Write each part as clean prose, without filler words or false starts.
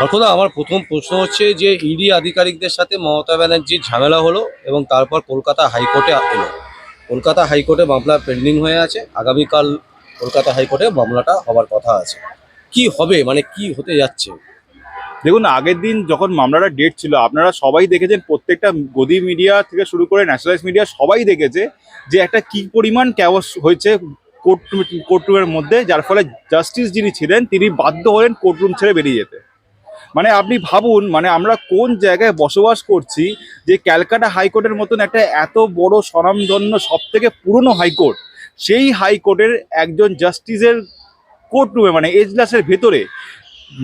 এখন আমার প্রথম প্রশ্ন হচ্ছে যে ইডি আধিকারিকদের সাথে মমতা ব্যানার্জির ঝামেলা হলো এবং তারপর কলকাতা হাইকোর্টে এলো। কলকাতা হাইকোর্টে মামলা পেন্ডিং হয়ে আছে। আগামীকাল কলকাতা হাইকোর্টে মামলাটা হবার কথা আছে। কি হবে, মানে কি হতে যাচ্ছে? দেখুন, আগের দিন যখন মামলাটা ডেট ছিল আপনারা সবাই দেখেছেন, প্রত্যেকটা গদি মিডিয়া থেকে শুরু করে ন্যাশনালাইজ মিডিয়া সবাই দেখেছে যে একটা কি পরিমাণ ক্যাওস হয়েছে কোর্টরুমের মধ্যে, যার ফলে জাস্টিস যিনি ছিলেন তিনি বাধ্য হলেন কোর্টরুম ছেড়ে বেরিয়ে যেতে। মানে আপনি ভাবুন, মানে আমরা কোন জায়গায় বসবাস করছি যে ক্যালকাটা হাইকোর্টের মতন একটা এত বড় স্বনামধন্য সব থেকে পুরনো হাইকোর্ট, সেই হাইকোর্টের একজন জাস্টিসের কোর্টরুমে মানে এজলাসের ভেতরে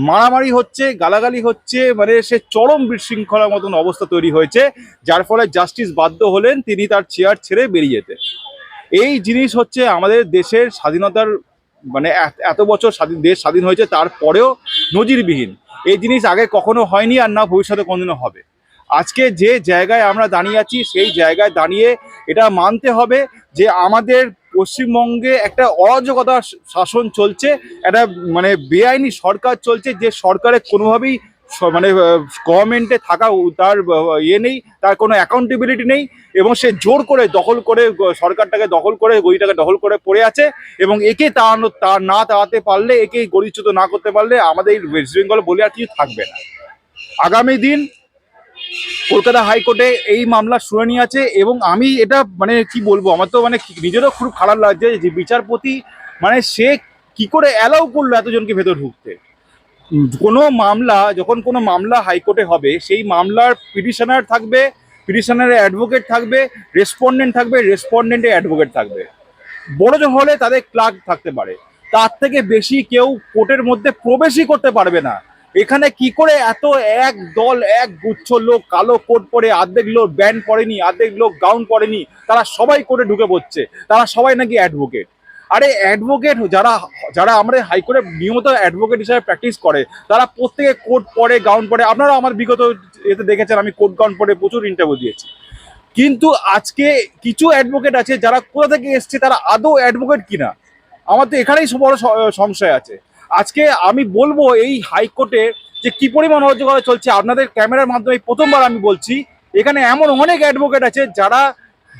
মারামারি হচ্ছে, গালাগালি হচ্ছে, মানে সে চরম বিশৃঙ্খলার মতন অবস্থা তৈরি হয়েছে, যার ফলে জাস্টিস বাধ্য হলেন তিনি তার চেয়ার ছেড়ে বেরিয়ে যেতে। এই জিনিস হচ্ছে আমাদের দেশের স্বাধীনতার মানে এত বছর দেশ স্বাধীন হয়েছে তারপরেও নজিরবিহীন। এই জিনিস আগে কখনো হয়নি, আর না ভবিষ্যতে কোনোদিনও হবে। আজকে যে জায়গায় আমরা দাঁড়িয়ে আছি সেই জায়গায় দাঁড়িয়ে এটা মানতে হবে যে আমাদের পশ্চিমবঙ্গে একটা অরাজকতা শাসন চলছে, একটা মানে বেআইনি সরকার চলছে, যে সরকারের কোনোভাবেই মানে গভর্নমেন্টে থাকা তার ইয়ে নেই, তার কোনো অ্যাকাউন্টেবিলিটি নেই, এবং সে জোর করে দখল করে সরকারটাকে দখল করে গদিটাকে দখল করে পড়ে আছে। এবং একে না তাড়াতে পারলে, একে গরিচ্যুত না করতে পারলে আমাদের এই ওয়েস্ট বেঙ্গল বলে আর কিছু থাকবে না। আগামী দিন কলকাতা হাইকোর্টে এই মামলার শুনানি আছে, এবং আমি এটা মানে কি বলবো, আমার তো মানে নিজেরও খুব খারাপ লাগছে যে বিচারপতি মানে সে কি করে অ্যালাউ করলো এতজনকে ভেতর ঢুকতে। কোনো মামলা যখন কোনো মামলা হাইকোর্টে হবে, সেই মামলার পিটিশনার থাকবে, পিটিশনারের অ্যাডভোকেট থাকবে, রেসপন্ডেন্ট থাকবে, রেসপন্ডেন্টের অ্যাডভোকেট থাকবে, বড় হলে তাদের ক্লার্ক থাকতে পারে। তার থেকে বেশি কেউ কোর্টের মধ্যে প্রবেশই করতে পারবে না। এখানে কি করে এত এক দল এক গুচ্ছ লোক কালো কোট পরে, অর্ধেক লোক ব্যান্ড পরেনি, অর্ধেক লোক গাউন পরেনি, তারা সবাই কোর্টে ঢুকে পড়ছে, তারা সবাই নাকি অ্যাডভোকেট। আরে অ্যাডভোকেট যারা যারা আমাদের হাইকোর্টে নিয়মিত অ্যাডভোকেট হিসাবে প্র্যাকটিস করে, তারা প্রত্যেকে কোট পরে, গাউন পরে। আপনারা আমার বিগত এতে দেখেছেন আমি কোট গাউন পরে প্রচুর ইন্টারভিউ দিয়েছি। কিন্তু আজকে কিছু অ্যাডভোকেট আছে যারা কোথা থেকে এসছে, তারা আদৌ অ্যাডভোকেট কিনা, আমার তো এখানেই বড় সংশয় আছে। আজকে আমি বলবো এই হাইকোর্টে যে কি পরিমাণ অরাজকতা চলছে, আপনাদের ক্যামেরার মাধ্যমে প্রথমবার আমি বলছি, এখানে এমন অনেক অ্যাডভোকেট আছে যারা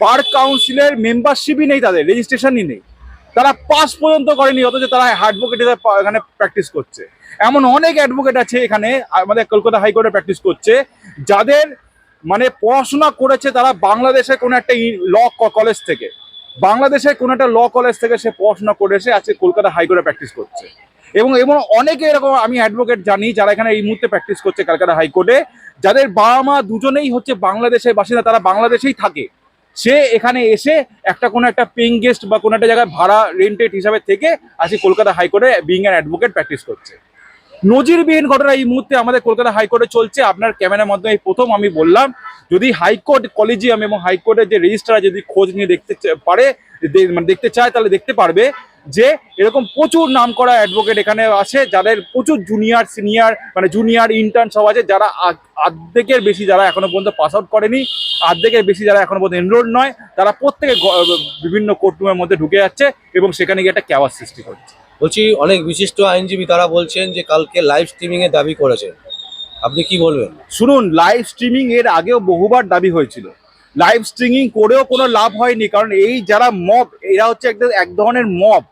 বার কাউন্সিলের মেম্বারশিপই নেই, তাদের রেজিস্ট্রেশনই নেই, তারা পাস পর্যন্ত করেনি, অথচ তারা অ্যাডভোকেট এখানে প্র্যাকটিস করছে। এমন অনেক অ্যাডভোকেট আছে এখানে আমাদের কলকাতা হাইকোর্টে প্র্যাকটিস করছে, যাদের মানে পড়াশোনা করেছে তারা বাংলাদেশের কোনো একটা ল কলেজ থেকে, বাংলাদেশের কোনো একটা ল কলেজ থেকে সে পড়াশোনা করে এসে আজকে কলকাতা হাইকোর্টে প্র্যাকটিস করছে। এবং এবং অনেকে এরকম আমি অ্যাডভোকেট জানি যারা এখানে এই মুহূর্তে প্র্যাকটিস করছে কলকাতা হাইকোর্টে, যাদের বাবা মা দুজনেই হচ্ছে বাংলাদেশের বাসিন্দা, তারা বাংলাদেশেই থাকে। সে এখানে এসে একটা কোনো একটা পেইং গেস্ট বা কোনো একটা জায়গায় ভাড়া রেন্টেড হিসাবে থেকে আজকে কলকাতা হাইকোর্টে বিং অ্যান অ্যাডভোকেট প্র্যাকটিস করছে। নজিরবিহীন ঘটনা এই মুহূর্তে আমাদের কলকাতা হাইকোর্টে চলছে। আপনার ক্যামেরার মাধ্যমে প্রথম আমি বললাম, যদি হাইকোর্ট কলেজিয়াম এবং হাইকোর্টের যে রেজিস্ট্রার যদি খোঁজ নিয়ে দেখতে পারে, মানে দেখতে চায়, তাহলে দেখতে পারবে যে এরকম প্রচুর নাম করা অ্যাডভোকেট এখানে আছে, যাদের প্রচুর জুনিয়র সিনিয়র মানে জুনিয়র ইন্টার্ন সব আছে, যারা অর্ধেকের বেশি যারা এখনো পর্যন্ত পাস আউট করেনি, অর্ধেকের বেশি যারা এখনো পর্যন্ত এনরোল নয়, তারা প্রত্যেকে বিভিন্ন কোর্টরুমের মধ্যে ঢুকে যাচ্ছে এবং সেখানে গিয়ে একটা ক্যাওয়াস সৃষ্টি করছে। বলছি, অনেক বিশিষ্ট আইনজীবী তারা বলছেন যে কালকে লাইভ স্ট্রিমিং এর দাবি করেছেন, আপনি কি বলবেন? শুনুন, লাইভ স্ট্রিমিং এর আগেও বহুবার দাবি হয়েছিল, লাইভ স্ট্রিমিং করেও কোনো লাভ হয়নি, কারণ এই যারা মব, এরা হচ্ছে এক ধরনের মব।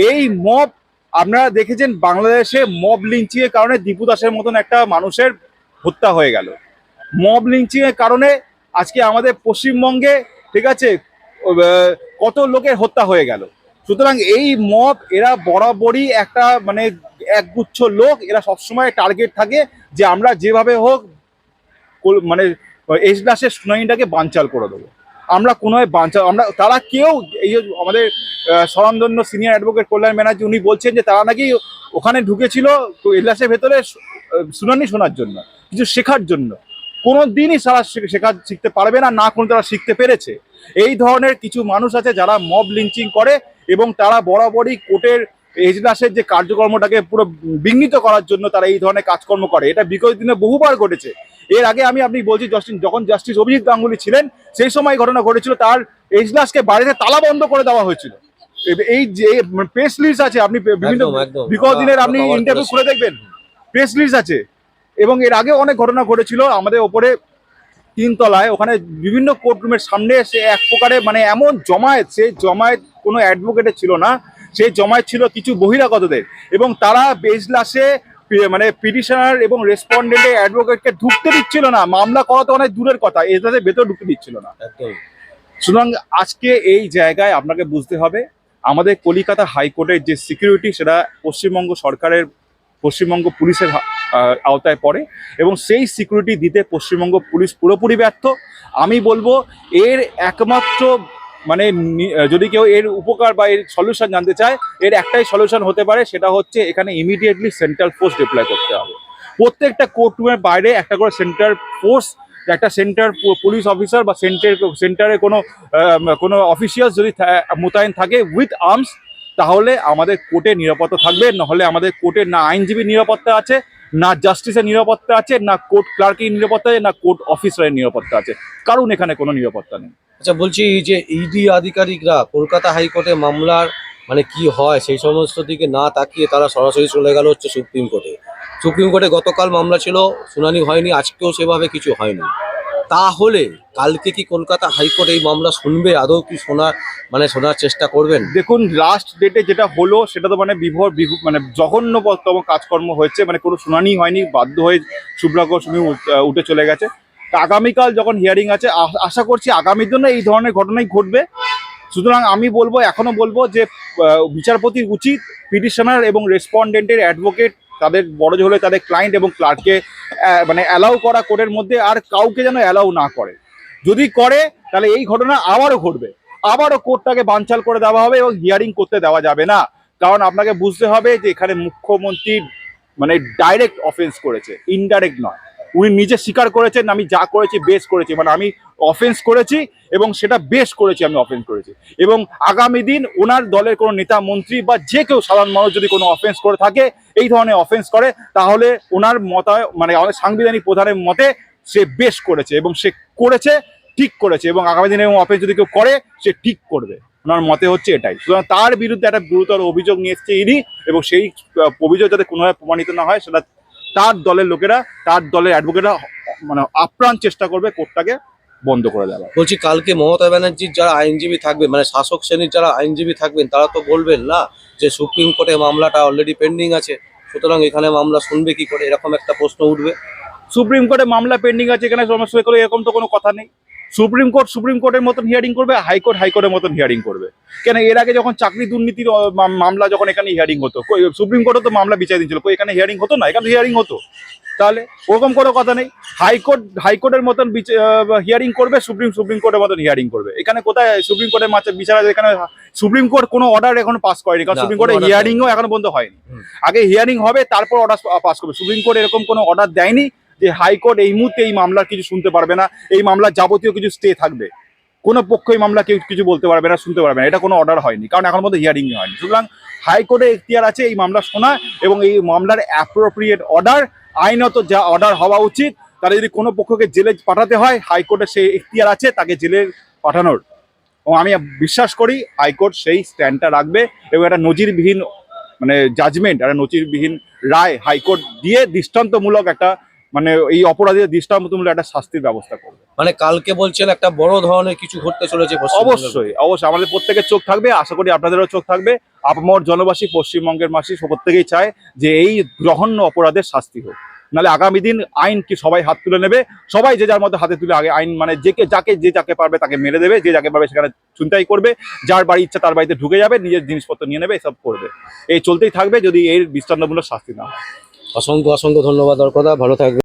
এই মব আপনারা দেখেছেন বাংলাদেশে মব লিঞ্চিং এর কারণে দীপু দাসের মতন একটা মানুষের হত্যা হয়ে গেল। মব লিঞ্চিং এর কারণে আজকে আমাদের পশ্চিমবঙ্গে ঠিক আছে কত লোকের হত্যা হয়ে গেল। সুতরাং এই মব এরা বরাবরই একটা মানে একগুচ্ছ লোক, এরা সবসময় টার্গেট থাকে যে আমরা যেভাবে হোক মানে এজলাসের শুনানিটাকে বানচাল করে দেবো। আমরা কোনোভাবে বানচাল, আমরা তারা কেউ এই যে আমাদের স্বনামধন্য সিনিয়র অ্যাডভোকেট কল্যাণ ব্যানার্জি উনি বলছেন যে তারা নাকি ওখানে ঢুকেছিল এজলাসের ভেতরে শুনানি শোনার জন্য, কিছু শেখার জন্য। কোনো দিনই তারা শিখতে পারবে না, না কোনো তারা শিখতে পেরেছে। এই ধরনের কিছু মানুষ আছে যারা মব লিঞ্চিং করে এবং তারা বরাবরই কোর্টের এজলাসের যে কার্যক্রমটাকে পুরো বিঘ্নিত করার জন্য তারা এই ধরনের কাজকর্ম করে। এটা বিগত দিনে বহুবার ঘটেছে। এর আগে আপনি বলছি যখন জাস্টিস অভিজিৎ গাঙ্গুলি ছিলেন সেই সময় ঘটনা ঘটেছিল, তার এজলাসকে বাড়িতে তালা বন্ধ করে দেওয়া হয়েছিল। এই যে প্রেস লিস্ট আছে, আপনি বিভিন্ন বিগত দিনের আপনি ইন্টারভিউ করে দেখবেন, প্রেস লিস্ট আছে। এবং এর আগে অনেক ঘটনা ঘটেছিল আমাদের ওপরে 3 তলায়, ওখানে বিভিন্ন কোর্টরুমের সামনে সে এক প্রকারে মানে এমন জমায়েত, সেই জমায়েত কোনো অ্যাডভোকেটের ছিল না, সেই জমায়েত ছিল কিছু বহিরাগতদের, এবং তারা বেজলাসে মানে পিটিশনার এবং রেসপন্ডেন্টের অ্যাডভোকেটকে ঢুকতে দিচ্ছিল না, মামলা করা তো অনেক দূরের কথা, এজলাসের ভেতর ঢুকতে দিচ্ছিল না। একদম। সুতরাং আজকে এই জায়গায় আপনাকে বুঝতে হবে আমাদের কলকাতা হাইকোর্টের যে সিকিউরিটি সেটা পশ্চিমবঙ্গ সরকারের, পশ্চিমবঙ্গ পুলিশের আওতায় পড়ে, এবং সেই সিকিউরিটি দিতে পশ্চিমবঙ্গ পুলিশ পুরোপুরি ব্যর্থ। আমি বলবো এর একমাত্র মানে যদি কেউ এর উপকার বা এর সলিউশন জানতে চায়, এর একটাই সলিউশন হতে পারে, সেটা হচ্ছে এখানে ইমিডিয়েটলি সেন্ট্রাল ফোর্স ডিপ্লয় করতে হবে। প্রত্যেকটা কোর্টরুমের বাইরে একটা করে সেন্ট্রাল ফোর্স, একটা সেন্টার পুলিশ অফিসার বা সেন্টারে কোনো অফিসিয়ালস যদি মোতায়েন থাকে উইথ আর্মস, তাহলে আমাদের কোর্টে নিরাপত্তা থাকবে। নাহলে আমাদের কোর্টে না আইনজীবীর নিরাপত্তা আছে, না জাস্টিসের নিরাপত্তা আছে, না কোর্ট ক্লার্কের নিরাপত্তা আছে, না কোর্ট অফিসারের নিরাপত্তা আছে, কারণ এখানে কোনো নিরাপত্তা নেই। আচ্ছা, বলছি যে ইডি আধিকারিকরা কলকাতা হাইকোর্টে মামলার মানে কি হয় সেই সমস্ত দিকে না তাকিয়ে তারা সরাসরি চলে গেল হচ্ছে সুপ্রিম কোর্টে। সুপ্রিম কোর্টে গতকাল মামলা ছিল, শুনানি হয়নি, আজকেও সেভাবে কিছু হয়নি। তাহলে কালকে কি কলকাতা হাইকোর্ট এই মামলা শুনবে? আদৌ কি শোনার চেষ্টা করবেন? দেখুন, লাস্ট ডেটে যেটা হলো সেটা তো মানে মানে জঘন্যতম কাজকর্ম হয়েছে, মানে কোনো শুনানি হয়নি, বাধ্য হয়ে সুব্রা গোস্বামী উঠে চলে গেছে। তা আগামীকাল যখন হিয়ারিং আছে, আশা করছি আগামীর জন্য এই ধরনের ঘটনাই ঘটবে। সুতরাং আমি এখনো বলবো যে বিচারপতির উচিত পিটিশনার এবং রেসপন্ডেন্টের অ্যাডভোকেট, তাদের বড় হলে তাদের ক্লায়েন্ট এবং ক্লার্ককে মানে অ্যালাউ করা কোর্টের মধ্যে, আর কাউকে যেন অ্যালাউ না করে। যদি করে তাহলে এই ঘটনা আবারও ঘটবে, আবারও কোর্টটাকে বানচাল করে দেওয়া হবে এবং হিয়ারিং করতে দেওয়া যাবে না। কারণ আপনাকে বুঝতে হবে যে এখানে মুখ্যমন্ত্রী মানে ডাইরেক্ট অফেন্স করেছে, ইনডাইরেক্ট নয়। উনি নিজে স্বীকার করেছেন আমি যা করেছি বেশ করেছি, মানে আমি অফেন্স করেছি এবং সেটা বেশ করেছি, আমি অফেন্স করেছি। এবং আগামী দিন ওনার দলের কোনো নেতা মন্ত্রী বা যে কেউ সাধারণ মানুষ যদি কোনো অফেন্স করে থাকে, এই ধরনের অফেন্স করে, তাহলে ওনার মানে আমাদের সাংবিধানিক প্রধানের মতে সে বেশ করেছে এবং সে করেছে, ঠিক করেছে, এবং আগামী দিনে অফেন্স যদি কেউ করে সে ঠিক করবে, ওনার মতে হচ্ছে এটাই। সুতরাং তার বিরুদ্ধে একটা গুরুতর অভিযোগ নিয়ে এসছে ইডি, এবং সেই অভিযোগ যাতে কোনোভাবে প্রমাণিত না হয় সেটা তার দলের লোকেরা, তার দলের অ্যাডভোকেটরা মানে আপ্রাণ চেষ্টা করবে কোর্টটাকে বন্ধ করে দেওয়া। বলছি কালকে মমতা ব্যানার্জির যারা আইনজীবী থাকবে, মানে শাসক শ্রেণীর যারা আইনজীবী থাকবেন, তারা তো বলবেন না যে সুপ্রিম কোর্টে মামলাটা অলরেডি পেন্ডিং আছে, সুতরাং এখানে মামলা শুনবে কি করে, এরকম একটা প্রশ্ন উঠবে। সুপ্রিম কোর্টে মামলা পেন্ডিং আছে, এখানে সমস্যা করে এরকম তো কোনো কথা নেই। সুপ্রিম কোর্টের মতন হিয়ারিং করবে, হাইকোর্টের মতন হিয়ারিং করবে। কেন এর আগে যখন চাকরি দুর্নীতির মামলা যখন এখানে হিয়ারিং হতো, সুপ্রিম কোর্টও তো মামলা বিচার দিচ্ছিল, এখানে হিয়ারিং হতো না? এখানে হিয়ারিং হতো। তাহলে ওরকম কোনো কথা নেই। হাইকোর্টের মতন হিয়ারিং করবে, সুপ্রিম কোর্টের মতন হিয়ারিং করবে। এখানে কোথায় সুপ্রিম কোর্টের বিচার আছে? এখানে সুপ্রিম কোর্ট কোনো অর্ডার এখন পাস করেনি, কারণ সুপ্রিম কোর্টের হিয়ারিংও এখনো বন্ধ হয়নি। আগে হিয়ারিং হবে, তারপর অর্ডার পাস করবে। সুপ্রিম কোর্ট এরকম কোনো অর্ডার দেয়নি যে হাইকোর্ট এই মুহূর্তে এই মামলার কিছু শুনতে পারবে না, এই মামলার যাবতীয় কিছু স্টে থাকবে, কোনো পক্ষ এই মামলা কেউ কিছু বলতে পারবে না, শুনতে পারবে না, এটা কোনো অর্ডার হয়নি, কারণ এখন মধ্যে হিয়ারিং হয়নি। সুতরাং হাইকোর্টের এখতিয়ার আছে এই মামলা শোনা, এবং এই মামলার অ্যাপ্রোপ্রিয়েট অর্ডার, আইনত যা অর্ডার হওয়া উচিত, তারা যদি কোনো পক্ষকে জেলে পাঠাতে হয়, হাইকোর্টের সেই এখতিয়ার আছে তাকে জেলে পাঠানোর। এবং আমি বিশ্বাস করি হাইকোর্ট সেই স্ট্যান্ডটা রাখবে, এবং একটা নজিরবিহীন মানে জাজমেন্ট, একটা নজিরবিহীন রায় হাইকোর্ট দিয়ে দৃষ্টান্তমূলক একটা মানে এই অপরাধীদের দৃষ্টান্তমূলক একটা শাস্তির ব্যবস্থা করবে। মানে কালকে বলছেন একটা বড় ধরনের কিছু ঘটতে চলেছে। অবশ্যই আমাদের প্রত্যেকের চোখ থাকবে, আশা করি আপনাদেরও চোখ থাকবে। আপামর জনবাসী, পশ্চিমবঙ্গের মাসি প্রত্যেকেই চায় যে এই জঘন্য অপরাধের শাস্তি হোক, নাহলে আগামী দিন আইন কি সবাই হাত তুলে নেবে, সবাই যে যার মধ্যে হাতে তুলে আগে আইন মানে যাকে পারবে তাকে মেরে দেবে, যে যাকে পারবে সেখানে ছিনতাই করবে, যার বাড়ি ইচ্ছা তার বাড়িতে ঢুকে যাবে, নিজের জিনিসপত্র নিয়ে নেবে, এসব করবে। এই চলতেই থাকবে যদি এর দৃষ্টান্তমূলক শাস্তি না হয়। অসংখ্য ধন্যবাদ অর্কদা, ভালো থাকবে।